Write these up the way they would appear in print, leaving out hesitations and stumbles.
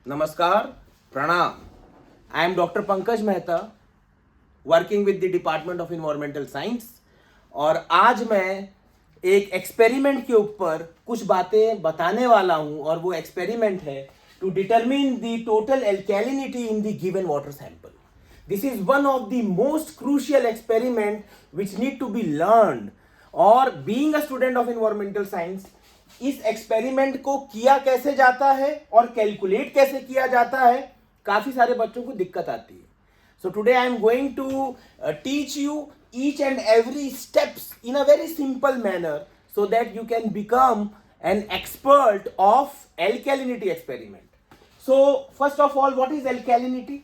नमस्कार, प्रणाम। I am doctor Pankaj Mehta, working with the department of environmental science. और आज मैं एक एक्सपेरिमेंट के ऊपर कुछ बातें बताने वाला हूं, और वो एक्सपेरिमेंट है to determine the total alkalinity in the given water sample. This is one of the most crucial experiment which need to be learned. और being a student of environmental science, इस एक्सपेरिमेंट को किया कैसे जाता है और calculate कैसे किया जाता है, काफी सारे बच्चों को दिक्कत आती है. So today I am going to teach you each and every steps in a very simple manner so that you can become an expert of alkalinity experiment. So first of all, what is alkalinity?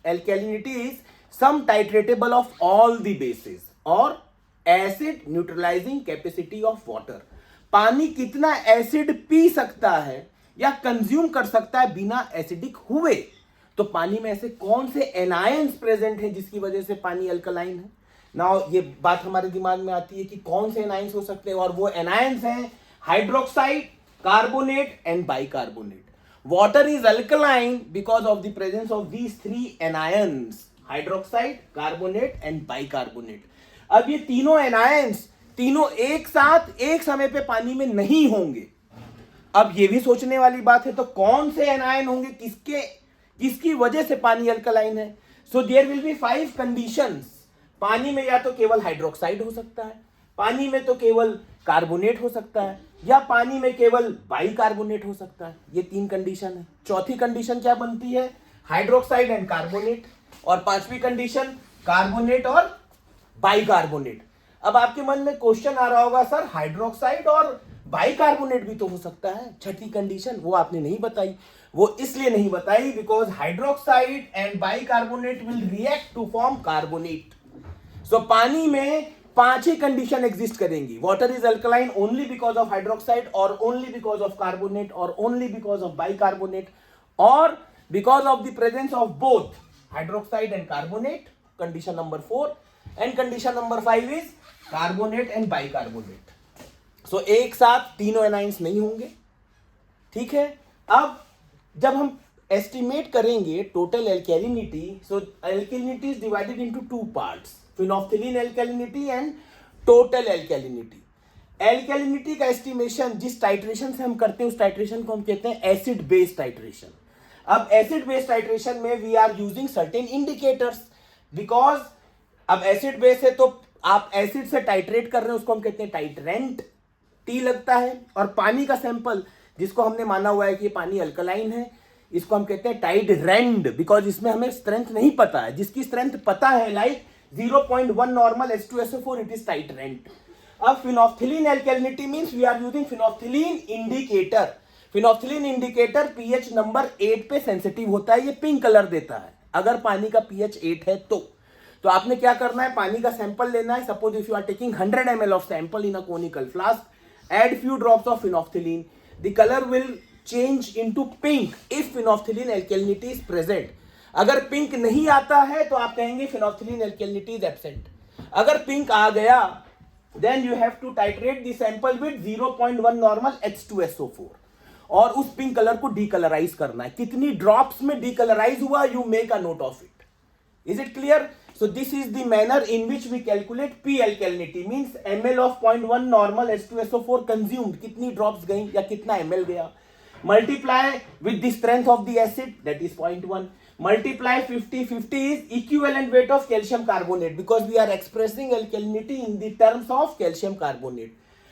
Alkalinity is some titratable of all the bases or acid neutralizing capacity of water. पानी कितना acid P सकता है या consume कर सकता है बिना acidic हुए. तो पानी में ऐसे कौन से एनायंस प्रेजेंट हैं जिसकी वजह से पानी अल्कलाइन है. नाउ ये बात हमारे दिमाग में आती है कि कौन से एनायंस हो सकते हैं, और वो एनायंस हैं hydroxide, carbonate and bicarbonate. Water is alkaline because of the presence of these three anions, hydroxide, carbonate and bicarbonate. अब ये तीनों anions तीनों एक साथ एक समय पे पानी में नहीं होंगे. अब ये भी सोचने वाली बात है, तो कौन से anion होंगे, किसकी वजह से पानी अल्कलाइन है. So there will be 5 conditions. पानी में या तो केवल हाइड्रोक्साइड हो सकता है, पानी में तो केवल कार्बोनेट हो सकता है, या पानी में केवल बाइकार्बोनेट हो सकता है. ये 3 कंडीशन है. चौथी कंडीशन क्या बनती है, हाइड्रोक्साइड एंड कार्बोनेट. और 5वीं कंडीशन कार्बोनेट और बाइकार्बोनेट. अब आपके मन में क्वेश्चन आ रहा होगा, सर हाइड्रोक्साइड और बाइकार्बोनेट भी तो हो सकता है. छठी कंडीशन वो आपने नहीं बताई. वो इसलिए नहीं बताई because hydroxide and bicarbonate will react to form carbonate. So पानी में 5 ही कंडीशन एग्जिस्ट करेंगी. Water is alkaline only because of hydroxide, और ओनली बिकॉज ऑफ कार्बोनेट, और ओनली बिकॉज ऑफ बाइकार्बोनेट, और because of the presence of both hydroxide and carbonate. Condition number 4. And condition number 5 is carbonate and bicarbonate. So एक साथ तीनों anions नहीं होंगे. ठीक है. अब जब हम एस्टिमेट करेंगे total alkalinity, so alkalinity is divided into 2 parts, phenolphthalein alkalinity and total alkalinity. Alkalinity का एस्टिमेशन जिस टाइट्रेशन से हम करते हैं उस टाइट्रेशन को हम कहते हैं एसिड बेस टाइट्रेशन. अब एसिड बेस टाइट्रेशन में we are using certain indicators, because अब एसिड बेस है तो आप एसिड से टाइट्रेट कर रहे हैं, उसको हम कहते हैं टाइट्रेंट. टी लगता है. और पानी का सैंपल जिसको हमने माना हुआ है कि ये पानी अल्कलाइन है, इसको हम कहते हैं टाइडरेंड, बिकॉज इसमें हमें स्ट्रेंथ नहीं पता है. जिसकी स्ट्रेंथ पता है like 0.1 normal H2SO4, it is titrant. अब phenolphthalein alkalinity means we are using phenolphthalein indicator. phenolphthalein indicator pH number 8 पे सेंसिटिव होता है. ये पिंक कलर देता है अगर पानी का pH 8 है तो आपने क्या करना है, पानी का सैंपल लेना है. Suppose if you are taking 100 ml of sample in a conical flask, add few drops of phenolphthalein. The color will change into pink if phenolphthalein alkalinity is present. अगर पिंक नहीं आता है तो आप कहेंगे phenolphthalein alkalinity is absent. अगर pink आ गया then you have to titrate the sample with 0.1 normal H2SO4 और उस पिंक कलर को डीकलराइज करना है. कितनी ड्रॉप्स में डीकलराइज हुआ, you make a note of it. Is it clear? So this is the manner in which we calculate P alkalinity, means ml of 0.1 normal H2SO4 consumed, कितनी drops गई या कितना ml गया, multiply with the strength of the acid, that is 0.1, multiply 50 is equivalent weight of calcium carbonate, because we are expressing alkalinity in the terms of calcium carbonate,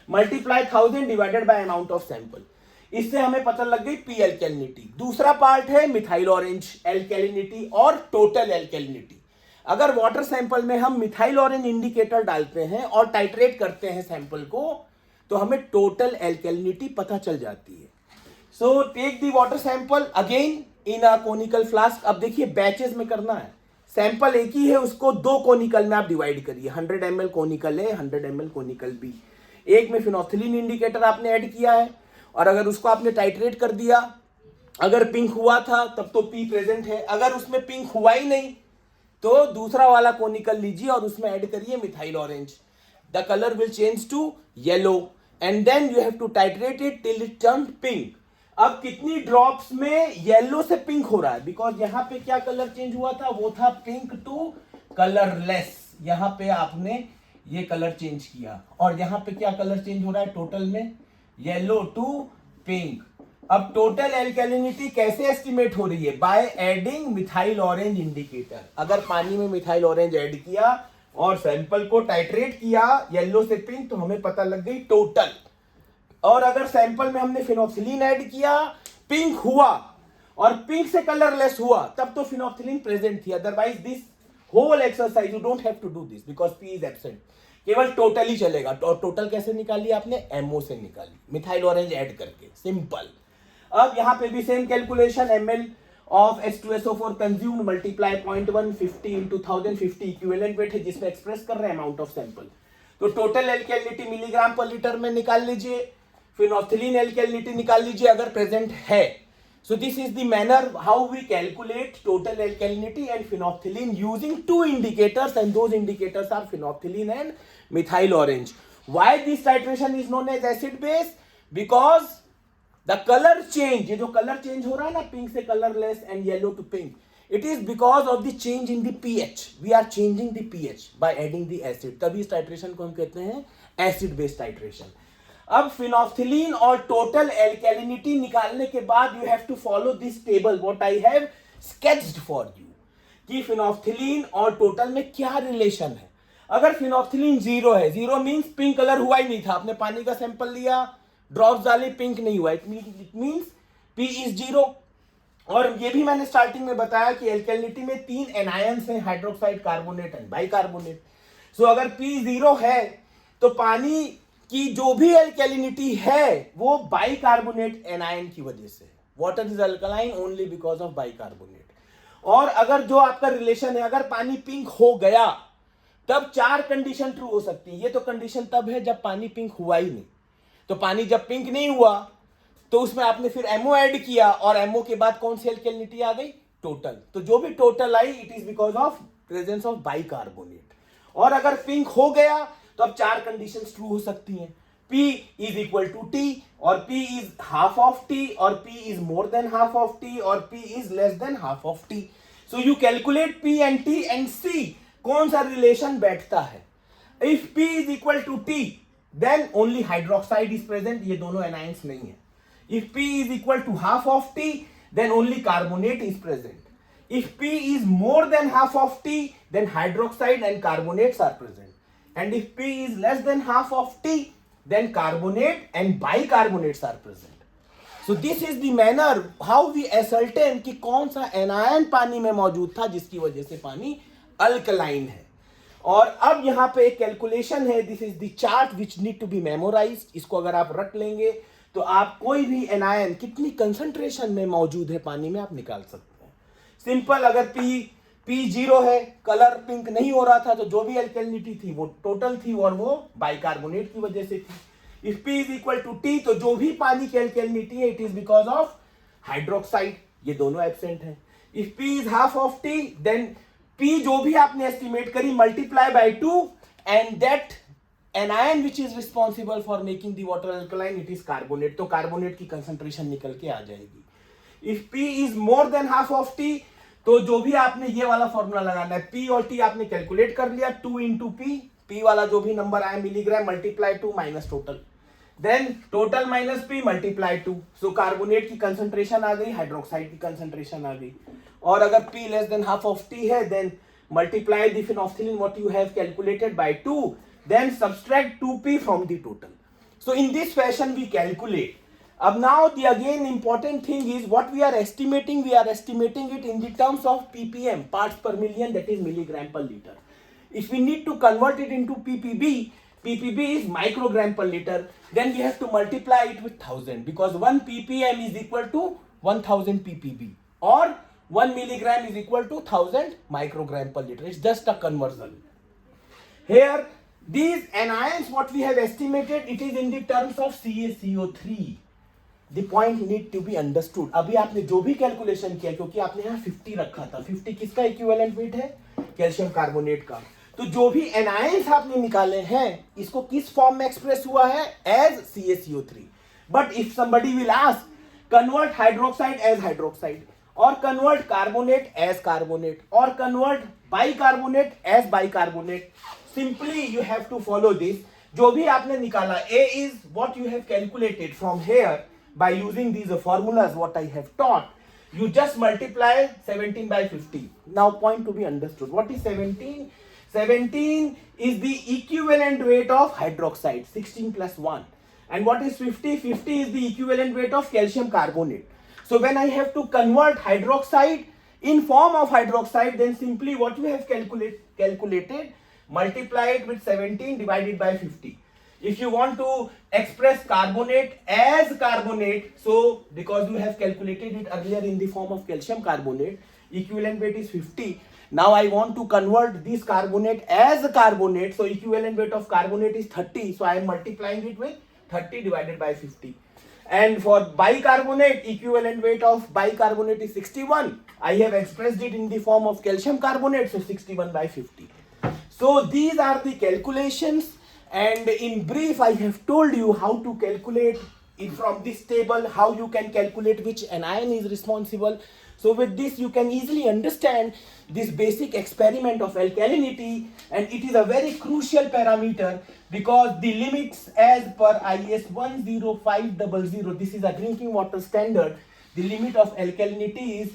multiply 1000 divided by amount of sample. इससे हमें पता लग गई P alkalinity. दूसरा part है methyl orange alkalinity और total alkalinity. अगर water sample में हम मिथाइल ऑरेंज इंडिकेटर डालते हैं और टाइट्रेट करते हैं सैंपल को, तो हमें टोटल एल्कैलिनिटी पता चल जाती है. So take the water sample again in a conical flask. अब देखिए बैचेस में करना है. सैंपल एक ही है, उसको 2 कोनिकल में आप डिवाइड करिए. 100 ml कोनिकल ए, 100 ml कोनिकल बी. एक में फिनोल्फथालीन इंडिकेटर आपने ऐड किया है, और अगर उसको आपने टाइट्रेट कर दिया, अगर पिंक हुआ था तब तो पी प्रेजेंट है. अगर उसमें पिंक हुआ ही नहीं तो दूसरा वाला कोनिकल लीजिए और उसमें ऐड करिए methyl orange. The colour will change to yellow, and then you have to titrate it till it turn pink. अब कितनी ड्रॉप्स में येलो से पिंक हो रहा है, बिकॉज यहाँ पे क्या कलर चेंज हुआ था, वो था पिंक टू कलरलेस। यहाँ पे आपने ये कलर चेंज किया, और यहाँ पे क्या कलर चेंज हो रहा है टोटल में, येलो टू पिंक। अब टोटल एल्केलिनिटी कैसे एस्टिमेट हो रही है, by adding methyl orange indicator. अगर पानी में मिथाइल ऑरेंज ऐड किया और सैंपल को टाइट्रेट किया येलो से पिंक, तो हमें पता लग गई टोटल। और अगर सैंपल में हमने फिनोक्सिलिन ऐड किया, पिंक हुआ और पिंक से कलरलेस हुआ, तब तो फिनोक्सिलिन प्रेजेंट थी। Otherwise this whole exercise you don't have to do this because P is absent. केवल टोटल ही चलेगा। और टोटल कैसे निकाली आपने, एमओ से निकाली, मिथाइल ऑरेंज ऐड करके, सिंपल। अब यहां पे भी same calculation, ml of H2SO4 consumed multiply 0.1 50 into 1050 equivalent weight है जिसमें एक्सप्रेस कर रहे हैं अमाउंट ऑफ सैंपल। तो total alkalinity milligram per litre में निकाल लीजिए, फिनोक्सिलिन एल्केलिनिटी निकाल लीजिए अगर प्रेजेंट है। So this is the manner how we calculate total alkalinity and phenolphthalein using two indicators, and those indicators are phenolphthalein and methyl orange. Why this titration is known as acid base? Because the color change, ये जो color change हो रहा है ना, pink से colorless and yellow to pink, it is because of the change in the pH. We are changing the pH by adding the acid. तभी इस titration को हम कहते हैं acid base titration. अब फिनोक्सिलिन और टोटल एल्केलिनिटी निकालने के बाद you have to follow this table what I have sketched for you, कि फिनोक्सिलिन और टोटल में क्या रिलेशन है। अगर फिनोक्सिलिन जीरो है, जीरो मींस पिंक कलर हुआ ही नहीं था, आपने पानी का सैंपल लिया, ड्रॉप्स डाले, पिंक नहीं हुआ, it means P is zero. और ये भी मैंने स्टार्टिंग में बताया कि एल्केलिनिटी में 3 एनायंस हैं, हाइड्रोक्साइड, कार्बोनेट एंड बाइकार्बोनेट। सो अगर पी जीरो है तो पानी कि जो भी एल्केलिनिटी है वो बाइकार्बोनेट एनायन की वजह से, water is alkaline only because of bicarbonate. और अगर जो आपका रिलेशन है, अगर पानी पिंक हो गया तब 4 कंडीशन ट्रू हो सकती है। ये तो कंडीशन तब है जब पानी पिंक हुआ ही नहीं। तो पानी जब पिंक नहीं हुआ तो उसमें आपने फिर एमओ ऐड किया, और एमओ के बाद कौन सी एल्केलिनिटी आ गई, टोटल। तो जो भी total I it is because of presence of bicarbonate. और अगर पिंक हो गया तो अब 4 कंडीशंस ट्रू हो सकती हैं, P is equal to T, और P is half of T, और P is more than half of T, और P is less than half of T। So you calculate P and T and see कौन सा relation बैठता है। If P is equal to T then only hydroxide is present, ये दोनों anions नहीं है। If P is equal to half of T then only carbonate is present. If P is more than half of T, then hydroxide and carbonates are present. And if P is less than half of T, then carbonate and bicarbonates are present. So this is the manner how we ascertain कि कौन सा anion पानी में मौजूद था जिसकी वजह से पानी अल्कलाइन है। और अब यहाँ पे एक कैलकुलेशन है, this is the chart which need to be memorised. इसको अगर आप रख लेंगे तो आप कोई भी एनायन कितनी कंसंट्रेशन में मौजूद है पानी में आप निकाल सकते हैं। सिंपल, अगर P जीरो है, कलर पिंक नहीं हो रहा था, तो जो भी एल्केलिनिटी थी वो टोटल थी और वो बाइकार्बोनेट की वजह से थी। If P is equal to T, तो जो भी पानी की एल्केलिनिटी है it is because of hydroxide, ये दोनों एब्सेंट है। If P is half of T, then P जो भी आपने एस्टिमेट करी multiply by 2 and that anion which is responsible for making the water alkaline it is carbonate, तो carbonate की concentration निकल के आ जाएगी। If P is more than half of T, तो जो भी आपने ये वाला फॉर्मूला लगाना है, P और T आपने कैलकुलेट कर लिया, 2 इंटू P वाला जो भी नंबर आया milligram multiply 2 minus total, then total minus P multiply 2। So carbonate की कंसंट्रेशन आ गई, हाइड्रोक्साइड की कंसंट्रेशन आ गई। और अगर P less than half of T है then multiply the phenolphthalein what you have calculated by 2, then subtract 2P from the total. So in this fashion we calculate. अब now the again important thing is what we are estimating it in the terms of ppm, parts per million, that is milligram per liter. If we need to convert it into ppb is microgram per liter, then we have to multiply it with 1000 because 1 ppm is equal to 1000 ppb or 1 milligram is equal to 1000 microgram per liter. It's just a conversion. Here these anions what we have estimated, it is in the terms of CaCO3. The point need to be understood. अभी आपने जो भी calculation किया, क्योंकि आपने यहाँ 50 रखा था, 50 किसका इक्विवेलेंट वेट है, कैल्शियम कार्बोनेट का, तो जो भी एनायंस आपने निकाले हैं इसको किस फॉर्म में एक्सप्रेस हुआ है, as CaCO3. But if somebody will ask convert hydroxide as hydroxide, or convert carbonate as carbonate, or convert bicarbonate as bicarbonate. Simply you have to follow this. जो भी आपने निकाला, A is what you have calculated from here by using these formulas what I have taught. You just multiply 17 by 50. Now point to be understood. What is 17? 17 is the equivalent weight of hydroxide, 16 plus 1. And what is 50? 50 is the equivalent weight of calcium carbonate. So when I have to convert hydroxide in form of hydroxide, then simply what you have calculated, multiply it with 17 divided by 50. If you want to express carbonate as carbonate, so because you have calculated it earlier in the form of calcium carbonate, equivalent weight is 50. Now I want to convert this carbonate as a carbonate, so equivalent weight of carbonate is 30. So I am multiplying it with 30 divided by 50. And for bicarbonate, equivalent weight of bicarbonate is 61. I have expressed it in the form of calcium carbonate, so 61 by 50. So these are the calculations, and in brief I have told you how to calculate it from this table, how you can calculate which anion is responsible. So with this you can easily understand this basic experiment of alkalinity, and it is a very crucial parameter because the limits as per IS 10500, this is a drinking water standard, the limit of alkalinity is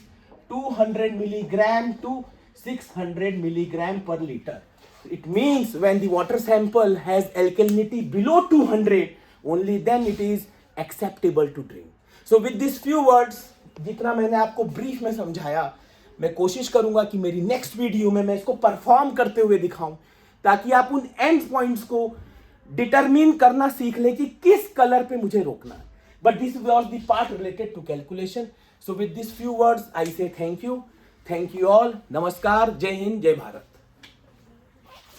200 milligram to 600 milligram per liter. It means when the water sample has alkalinity below 200, only then it is acceptable to drink. So with these few words, जितना मैंने आपको brief में समझाया, मैं कोशिश करूंगा कि मेरी नेक्स्ट वीडियो में मैं इसको परफॉर्म करते हुए दिखाऊं, ताकि आप उन एंड पॉइंट्स को डिटरमिन करना सीख लें कि किस कलर पे मुझे रोकना है. But this was the part related to calculation. So with this few words I say thank you all. नमस्कार, जय हिंद, जय भारत.